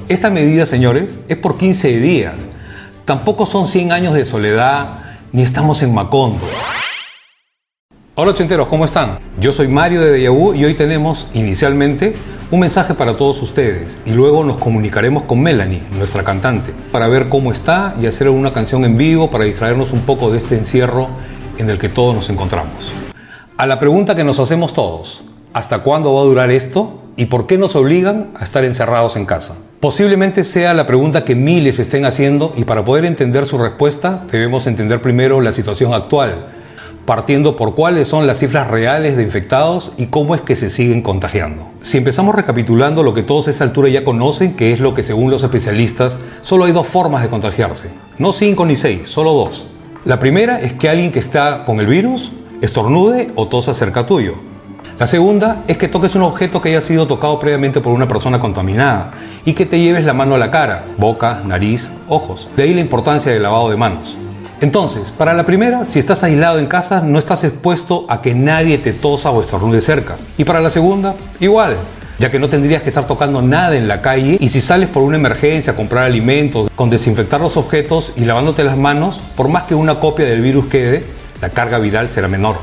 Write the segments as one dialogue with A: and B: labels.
A: Esta medida, señores, es por 15 días. Tampoco son 100 años de soledad, ni estamos en Macondo. Hola ochenteros, ¿cómo están? Yo soy Mario de Déjà Vu y hoy tenemos, inicialmente, un mensaje para todos ustedes y luego nos comunicaremos con Melanie, nuestra cantante, para ver cómo está y hacer una canción en vivo para distraernos un poco de este encierro en el que todos nos encontramos. A la pregunta que nos hacemos todos, ¿hasta cuándo va a durar esto? ¿Y por qué nos obligan a estar encerrados en casa? Posiblemente sea la pregunta que miles estén haciendo y para poder entender su respuesta debemos entender primero la situación actual, partiendo por cuáles son las cifras reales de infectados y cómo es que se siguen contagiando. Si empezamos recapitulando lo que todos a esta altura ya conocen, que es lo que según los especialistas, solo hay 2 formas de contagiarse. No 5 ni 6, solo 2. La primera es que alguien que está con el virus estornude o tosa cerca tuyo. La segunda es que toques un objeto que haya sido tocado previamente por una persona contaminada y que te lleves la mano a la cara, boca, nariz, ojos. De ahí la importancia del lavado de manos. Entonces, para la primera, si estás aislado en casa, no estás expuesto a que nadie te tosa o estornude cerca. Y para la segunda, igual, ya que no tendrías que estar tocando nada en la calle y si sales por una emergencia a comprar alimentos, con desinfectar los objetos y lavándote las manos, por más que una copia del virus quede, la carga viral será menor.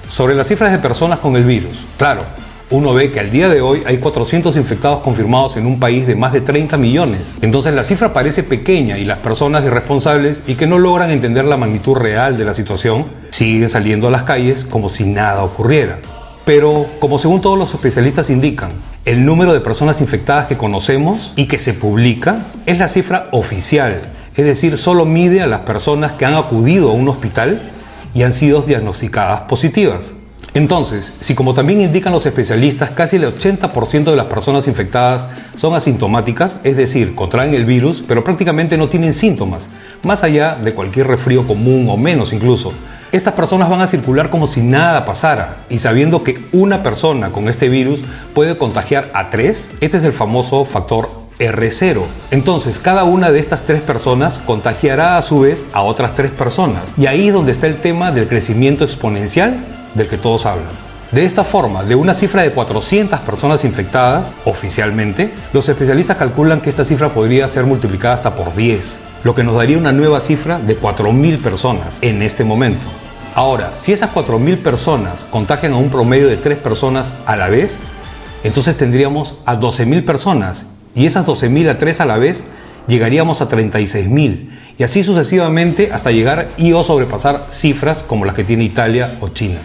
A: Sobre las cifras de personas con el virus, claro, uno ve que al día de hoy hay 400 infectados confirmados en un país de más de 30 millones. Entonces la cifra parece pequeña y las personas irresponsables y que no logran entender la magnitud real de la situación siguen saliendo a las calles como si nada ocurriera. Pero, como según todos los especialistas indican, el número de personas infectadas que conocemos y que se publica es la cifra oficial, es decir, solo mide a las personas que han acudido a un hospital y han sido diagnosticadas positivas. Entonces, si como también indican los especialistas, casi el 80% de las personas infectadas son asintomáticas, es decir, contraen el virus, pero prácticamente no tienen síntomas, más allá de cualquier resfrío común o menos incluso. Estas personas van a circular como si nada pasara y sabiendo que una persona con este virus puede contagiar a 3, este es el famoso factor R0. Entonces, cada una de estas 3 personas contagiará a su vez a otras 3 personas. Y ahí es donde está el tema del crecimiento exponencial del que todos hablan. De esta forma, de una cifra de 400 personas infectadas, oficialmente, los especialistas calculan que esta cifra podría ser multiplicada hasta por 10, lo que nos daría una nueva cifra de 4.000 personas en este momento. Ahora, si esas 4.000 personas contagian a un promedio de 3 personas a la vez, entonces tendríamos a 12.000 personas. Y esas 12.000 a 3 a la vez, llegaríamos a 36.000 y así sucesivamente hasta llegar o sobrepasar cifras como las que tiene Italia o China.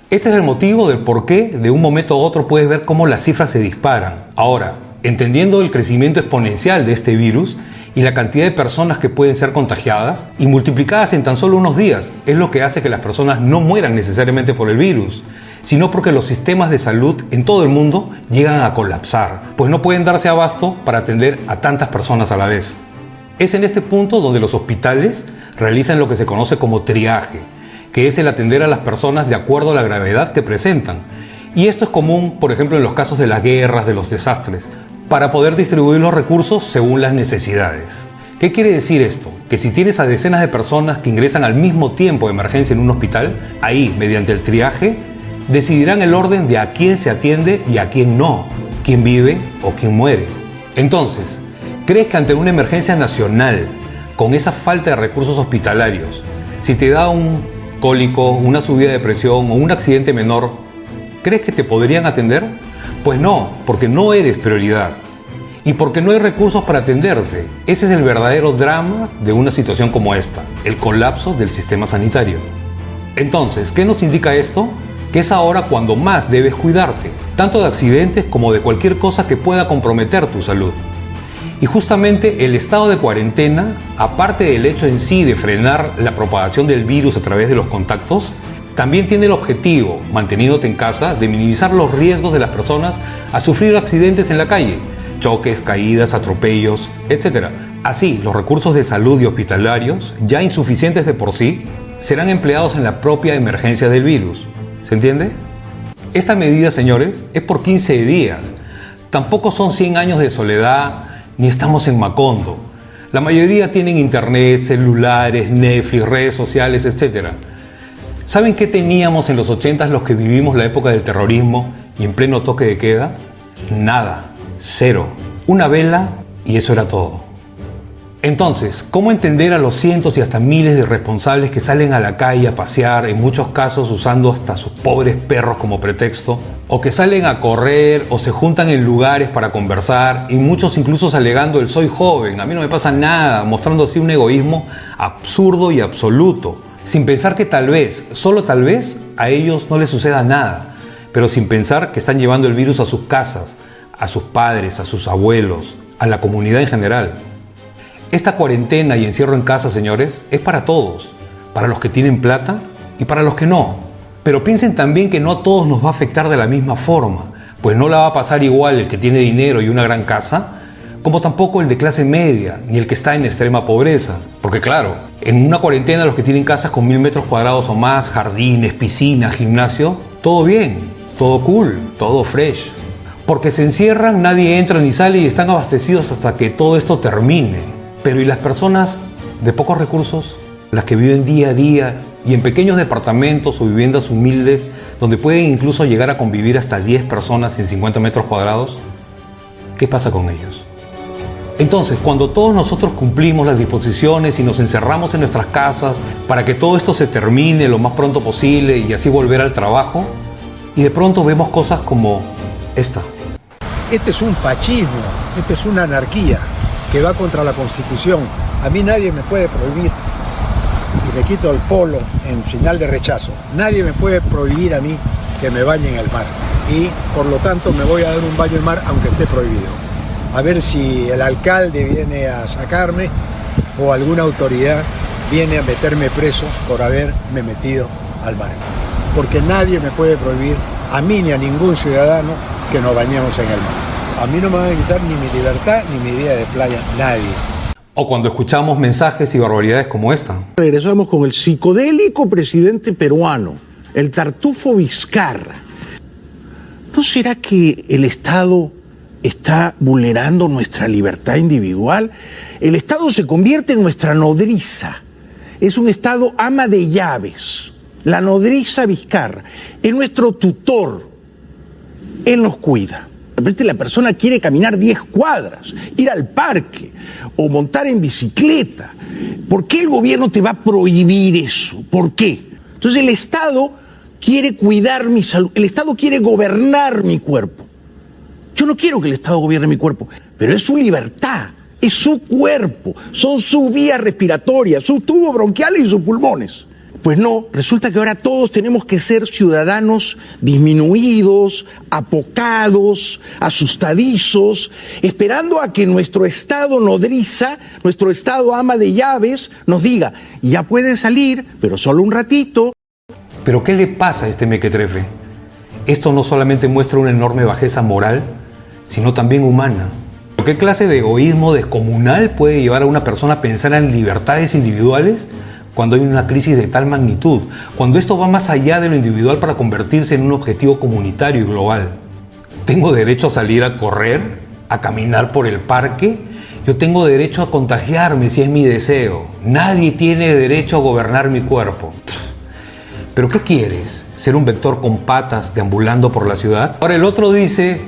A: Este es el motivo del por qué de un momento a otro puedes ver cómo las cifras se disparan. Ahora, entendiendo el crecimiento exponencial de este virus y la cantidad de personas que pueden ser contagiadas y multiplicadas en tan solo unos días, es lo que hace que las personas no mueran necesariamente por el virus, sino porque los sistemas de salud en todo el mundo llegan a colapsar, pues no pueden darse abasto para atender a tantas personas a la vez. Es en este punto donde los hospitales realizan lo que se conoce como triaje, que es el atender a las personas de acuerdo a la gravedad que presentan. Y esto es común, por ejemplo, en los casos de las guerras, de los desastres, para poder distribuir los recursos según las necesidades. ¿Qué quiere decir esto? Que si tienes a decenas de personas que ingresan al mismo tiempo de emergencia en un hospital, ahí, mediante el triaje, decidirán el orden de a quién se atiende y a quién no, quién vive o quién muere. Entonces, ¿crees que ante una emergencia nacional, con esa falta de recursos hospitalarios, si te da un cólico, una subida de presión o un accidente menor, ¿crees que te podrían atender? Pues no, porque no eres prioridad y porque no hay recursos para atenderte. Ese es el verdadero drama de una situación como esta, el colapso del sistema sanitario. Entonces, ¿qué nos indica esto? Que es ahora cuando más debes cuidarte, tanto de accidentes como de cualquier cosa que pueda comprometer tu salud. Y justamente el estado de cuarentena, aparte del hecho en sí de frenar la propagación del virus a través de los contactos, también tiene el objetivo, manteniéndote en casa, de minimizar los riesgos de las personas a sufrir accidentes en la calle, choques, caídas, atropellos, etc. Así, los recursos de salud y hospitalarios, ya insuficientes de por sí, serán empleados en la propia emergencia del virus. ¿Se entiende? Esta medida, señores, es por 15 días. Tampoco son 100 años de soledad, ni estamos en Macondo. La mayoría tienen internet, celulares, Netflix, redes sociales, etc. ¿Saben qué teníamos en los 80s los que vivimos la época del terrorismo y en pleno toque de queda? Nada, cero. Una vela Y eso era todo. Entonces, ¿cómo entender a los cientos y hasta miles de irresponsables que salen a la calle a pasear, en muchos casos usando hasta sus pobres perros como pretexto? O que salen a correr o se juntan en lugares para conversar, y muchos incluso alegando el soy joven, a mí no me pasa nada, mostrando así un egoísmo absurdo y absoluto, sin pensar que tal vez, solo tal vez, a ellos no les suceda nada, pero sin pensar que están llevando el virus a sus casas, a sus padres, a sus abuelos, a la comunidad en general. Esta cuarentena y encierro en casa, señores, es para todos, para los que tienen plata y para los que no. Pero piensen también que no a todos nos va a afectar de la misma forma, pues no la va a pasar igual el que tiene dinero y una gran casa, como tampoco el de clase media, ni el que está en extrema pobreza. Porque claro, en una cuarentena los que tienen casas con 1000 metros cuadrados o más, jardines, piscinas, gimnasio, todo bien, todo cool, todo fresh. Porque se encierran, nadie entra ni sale y están abastecidos hasta que todo esto termine. Pero ¿y las personas de pocos recursos? Las que viven día a día y en pequeños departamentos o viviendas humildes donde pueden incluso llegar a convivir hasta 10 personas en 50 metros cuadrados. ¿Qué pasa con ellos? Entonces, cuando todos nosotros cumplimos las disposiciones y nos encerramos en nuestras casas para que todo esto se termine lo más pronto posible y así volver al trabajo, y de pronto vemos cosas como esta.
B: Este es un fascismo, este es una anarquía que va contra la Constitución. A mí nadie me puede prohibir, y me quito el polo en señal de rechazo, nadie me puede prohibir a mí que me bañe en el mar. Y por lo tanto me voy a dar un baño en el mar aunque esté prohibido. A ver si el alcalde viene a sacarme o alguna autoridad viene a meterme preso por haberme metido al mar. Porque nadie me puede prohibir, a mí ni a ningún ciudadano, que nos bañemos en el mar. A mí no me van a quitar ni mi libertad ni mi día de playa, nadie.
A: O cuando escuchamos mensajes y barbaridades como esta.
C: Regresamos con el psicodélico presidente peruano, el Tartufo Vizcarra. ¿No será que el Estado está vulnerando nuestra libertad individual? El Estado se convierte en nuestra nodriza. Es un Estado ama de llaves. La nodriza Vizcarra es nuestro tutor. Él nos cuida. De repente la persona quiere caminar 10 cuadras, ir al parque o montar en bicicleta. ¿Por qué el gobierno te va a prohibir eso? ¿Por qué? Entonces el Estado quiere cuidar mi salud, el Estado quiere gobernar mi cuerpo. Yo no quiero que el Estado gobierne mi cuerpo, pero es su libertad, es su cuerpo, son sus vías respiratorias, sus tubos bronquiales y sus pulmones. Pues no, resulta que ahora todos tenemos que ser ciudadanos disminuidos, apocados, asustadizos, esperando a que nuestro Estado nodriza, nuestro Estado ama de llaves, nos diga, ya puedes salir, pero solo un ratito.
A: ¿Pero qué le pasa a este mequetrefe? Esto no solamente muestra una enorme bajeza moral, sino también humana. ¿Qué clase de egoísmo descomunal puede llevar a una persona a pensar en libertades individuales cuando hay una crisis de tal magnitud, cuando esto va más allá de lo individual para convertirse en un objetivo comunitario y global? ¿Tengo derecho a salir a correr, a caminar por el parque? Yo tengo derecho a contagiarme si es mi deseo. Nadie tiene derecho a gobernar mi cuerpo. ¿Pero qué quieres? ¿Ser un vector con patas deambulando por la ciudad? Ahora el otro dice,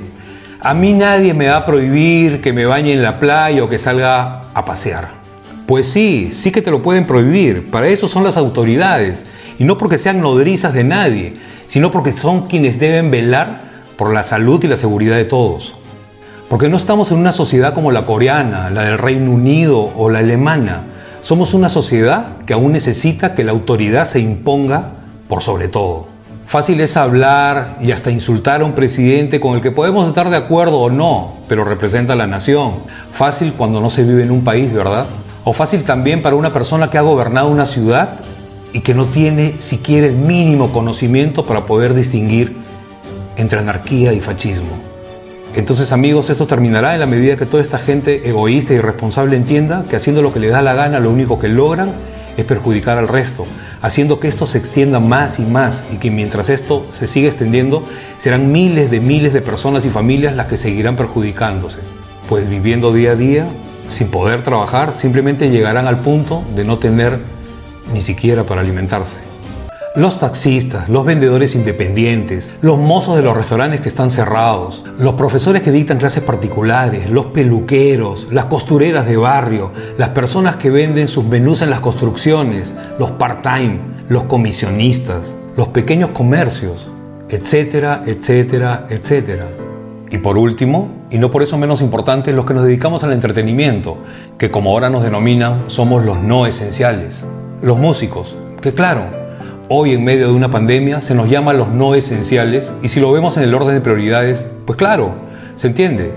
A: a mí nadie me va a prohibir que me bañe en la playa o que salga a pasear. Pues sí que te lo pueden prohibir, para eso son las autoridades, y no porque sean nodrizas de nadie, sino porque son quienes deben velar por la salud y la seguridad de todos. Porque no estamos en una sociedad como la coreana, la del Reino Unido o la alemana. Somos una sociedad que aún necesita que la autoridad se imponga por sobre todo. Fácil es hablar y hasta insultar a un presidente con el que podemos estar de acuerdo o no, pero representa a la nación. Fácil cuando no se vive en un país, ¿verdad? O fácil también para una persona que ha gobernado una ciudad y que no tiene siquiera el mínimo conocimiento para poder distinguir entre anarquía y fascismo. Entonces, amigos, esto terminará en la medida que toda esta gente egoísta y irresponsable entienda que haciendo lo que le da la gana, lo único que logran es perjudicar al resto, haciendo que esto se extienda más y más, y que mientras esto se siga extendiendo, serán miles de personas y familias las que seguirán perjudicándose. Pues viviendo día a día, sin poder trabajar, simplemente llegarán al punto de no tener ni siquiera para alimentarse. Los taxistas, los vendedores independientes, los mozos de los restaurantes que están cerrados, los profesores que dictan clases particulares, los peluqueros, las costureras de barrio, las personas que venden sus menús en las construcciones, los part-time, los comisionistas, los pequeños comercios, etcétera, etcétera, etcétera. Y por último, y no por eso menos importante, los que nos dedicamos al entretenimiento, que como ahora nos denominan, somos los no esenciales. Los músicos, que claro, hoy en medio de una pandemia se nos llama los no esenciales, y si lo vemos en el orden de prioridades, pues claro, se entiende,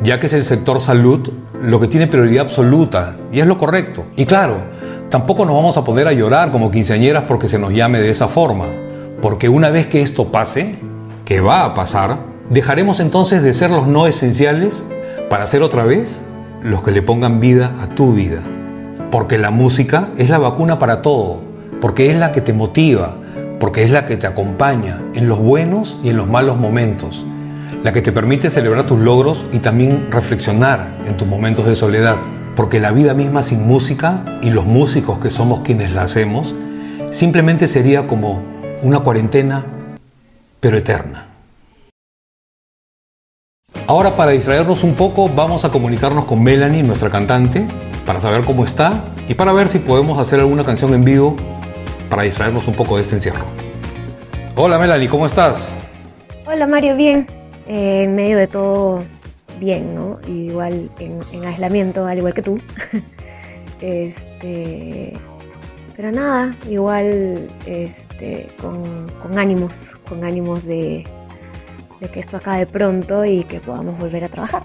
A: ya que es el sector salud lo que tiene prioridad absoluta, y es lo correcto. Y claro, tampoco nos vamos a poner a llorar como quinceañeras porque se nos llame de esa forma, porque una vez que esto pase, que va a pasar, dejaremos entonces de ser los no esenciales para ser otra vez los que le pongan vida a tu vida. Porque la música es la vacuna para todo, porque es la que te motiva, porque es la que te acompaña en los buenos y en los malos momentos, la que te permite celebrar tus logros y también reflexionar en tus momentos de soledad, porque la vida misma sin música y los músicos que somos quienes la hacemos, simplemente sería como una cuarentena, pero eterna. Ahora, para distraernos un poco, vamos a comunicarnos con Melanie, nuestra cantante, para saber cómo está y para ver si podemos hacer alguna canción en vivo para distraernos un poco de este encierro. Hola Melanie, ¿cómo estás?
D: Hola Mario, bien. En medio de todo, bien, ¿no? Igual en aislamiento, al igual que tú. Pero nada, igual con ánimos de que esto acabe pronto y que podamos volver a trabajar.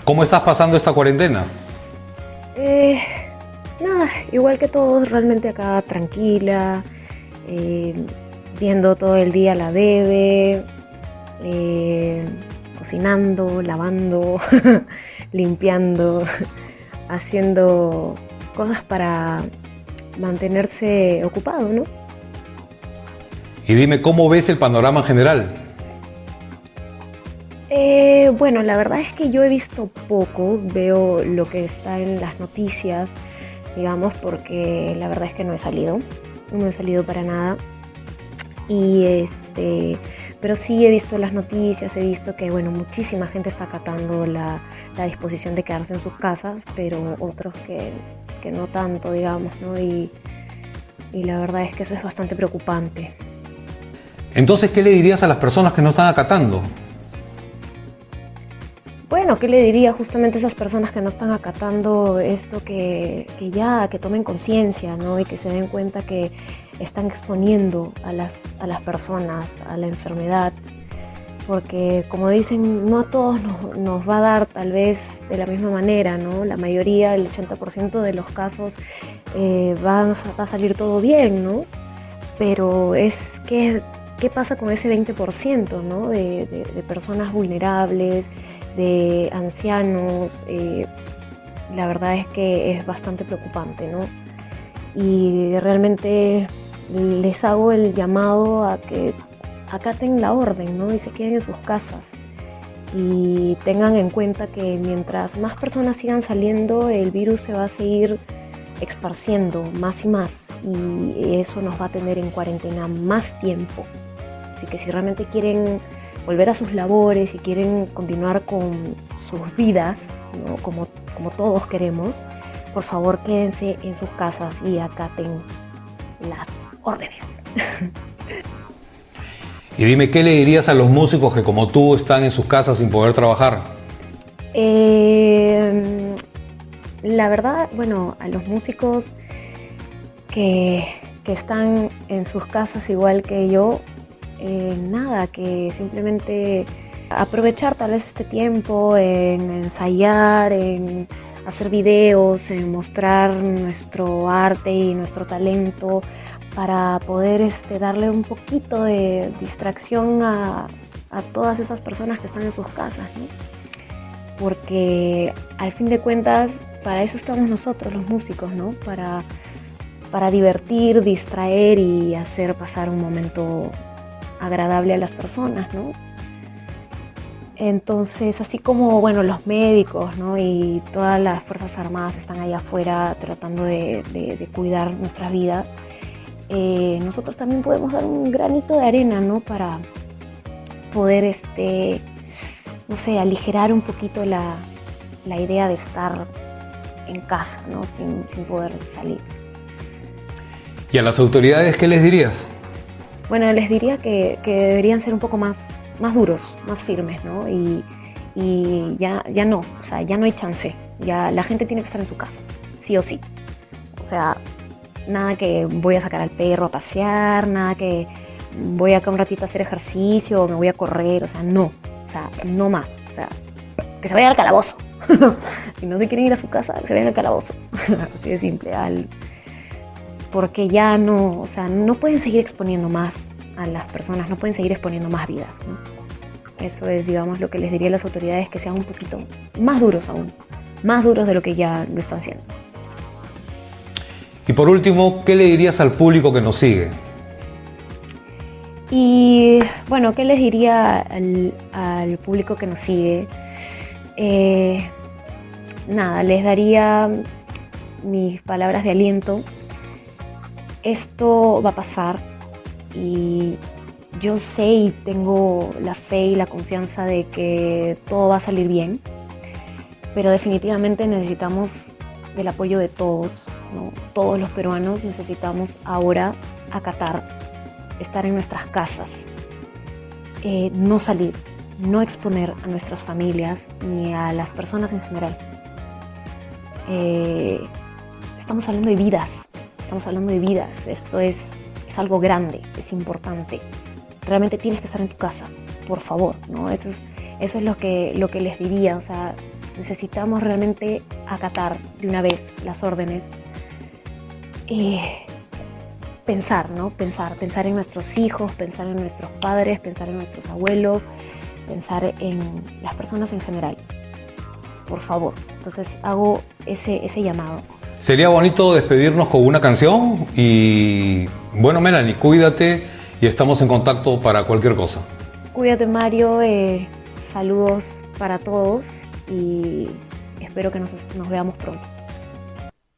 A: ¿Cómo estás pasando esta cuarentena?
D: Nada, igual que todos, realmente acá tranquila, viendo todo el día la bebé, cocinando, lavando, limpiando, haciendo cosas para mantenerse ocupado, ¿no?
A: Y dime, ¿cómo ves el panorama general?
D: Bueno, la verdad es que yo he visto poco, veo lo que está en las noticias, digamos, porque la verdad es que no he salido para nada. Pero sí he visto las noticias, he visto que, bueno, muchísima gente está acatando la disposición de quedarse en sus casas, pero otros que no tanto, digamos, ¿no? Y la verdad es que eso es bastante preocupante.
A: Entonces, ¿qué le dirías a las personas que no están acatando?
D: Bueno, ¿qué le diría justamente a esas personas que no están acatando esto, que tomen conciencia, ¿no? Y que se den cuenta que están exponiendo a las personas a la enfermedad? Porque, como dicen, no a todos nos va a dar tal vez de la misma manera, ¿no? La mayoría, el 80% de los casos va a salir todo bien, ¿no? Pero ¿qué pasa con ese 20%, ¿no? de personas vulnerables, de ancianos? La verdad es que es bastante preocupante, ¿no? Y realmente les hago el llamado a que acaten la orden, ¿no? Y se queden en sus casas y tengan en cuenta que mientras más personas sigan saliendo, el virus se va a seguir esparciendo más y más, y eso nos va a tener en cuarentena más tiempo. Así que si realmente quieren volver a sus labores y quieren continuar con sus vidas, ¿no? como todos queremos, por favor quédense en sus casas y acaten las órdenes.
A: Y dime, ¿qué le dirías a los músicos que como tú están en sus casas sin poder trabajar?
D: La verdad, bueno, a los músicos que están en sus casas igual que yo, nada, que simplemente aprovechar tal vez este tiempo en ensayar, en hacer videos, en mostrar nuestro arte y nuestro talento para poder darle un poquito de distracción a todas esas personas que están en sus casas, ¿no? Porque al fin de cuentas para eso estamos nosotros los músicos, ¿no? Para divertir, distraer y hacer pasar un momento agradable a las personas, ¿no? Entonces, así como, bueno, los médicos, ¿no? Y todas las Fuerzas Armadas están allá afuera tratando de cuidar nuestras vidas, nosotros también podemos dar un granito de arena, ¿no? Para poder, no sé, aligerar un poquito la idea de estar en casa, ¿no? Sin poder salir.
A: ¿Y a las autoridades qué les dirías?
D: Bueno, les diría que deberían ser un poco más duros, más firmes, ¿no? Y ya no, o sea, ya no hay chance. Ya la gente tiene que estar en su casa, sí o sí. O sea, nada que voy a sacar al perro a pasear, nada que voy acá un ratito a hacer ejercicio o me voy a correr, o sea, no más. O sea, que se vayan al calabozo. Si no se quieren ir a su casa, que se vayan al calabozo. Así de simple. Porque ya no, o sea, no pueden seguir exponiendo más a las personas, no pueden seguir exponiendo más vidas, ¿no? Eso es, digamos, lo que les diría a las autoridades, que sean un poquito más duros aún, más duros de lo que ya lo están haciendo.
A: Y por último, ¿qué le dirías al público que nos sigue?
D: Y bueno, ¿qué les diría al público que nos sigue? Nada, les daría mis palabras de aliento. Esto va a pasar y yo sé y tengo la fe y la confianza de que todo va a salir bien, pero definitivamente necesitamos del apoyo de todos, ¿no? Todos los peruanos necesitamos ahora acatar, estar en nuestras casas, no salir, no exponer a nuestras familias ni a las personas en general. Estamos hablando de vidas. Estamos hablando de vidas, esto es algo grande, es importante. Realmente tienes que estar en tu casa, por favor, ¿no? Eso es lo que les diría, o sea, necesitamos realmente acatar de una vez las órdenes. Pensar, ¿no? Pensar en nuestros hijos, pensar en nuestros padres, pensar en nuestros abuelos, pensar en las personas en general, por favor. Entonces hago ese llamado.
A: Sería bonito despedirnos con una canción y bueno, Melanie, cuídate y estamos en contacto para cualquier cosa.
D: Cuídate, Mario, saludos para todos y espero que nos veamos pronto.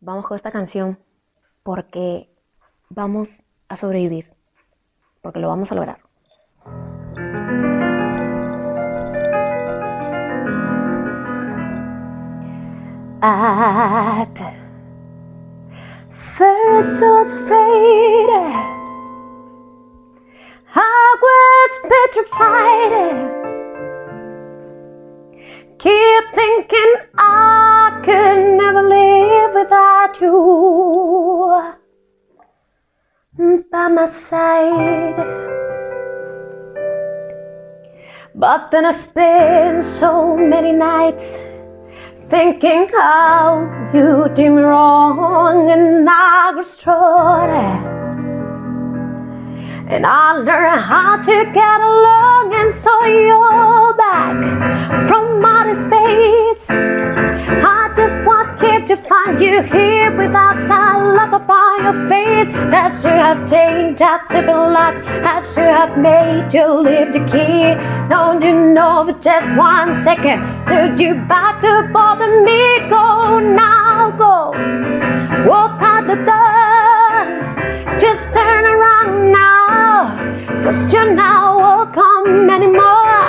D: Vamos con esta canción porque vamos a sobrevivir, porque lo vamos a lograr. First I was afraid, I was petrified. Keep thinking I could never live without you by my side. But then I spent so many nights thinking how you did me wrong, and I grew stronger, and I learned how to get along, and so you're back from outer space. I just wanted to find you here without sound, look upon your face. That should have changed, that should be luck, that should have made you leave the key. Don't you know for just 1 second that you about to bother me? Go now, go, walk out the door, just turn around now, 'cause you're not welcome anymore.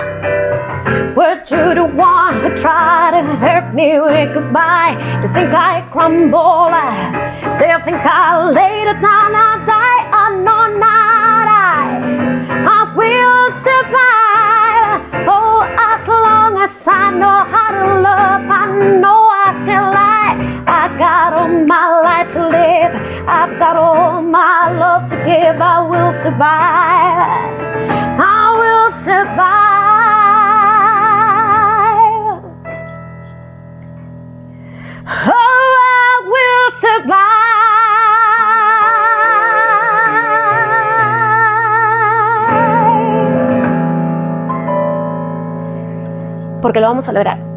D: Were you the one who tried to hurt me with goodbye? Do you think I crumble? Do you think I'll lay it down and die? Oh no, not I will survive. Oh, as long as I know how to love, I know I still lie. I got all my life to live, I've got all my love to give. I will survive, I will survive. Oh, I will survive. Porque lo vamos a lograr.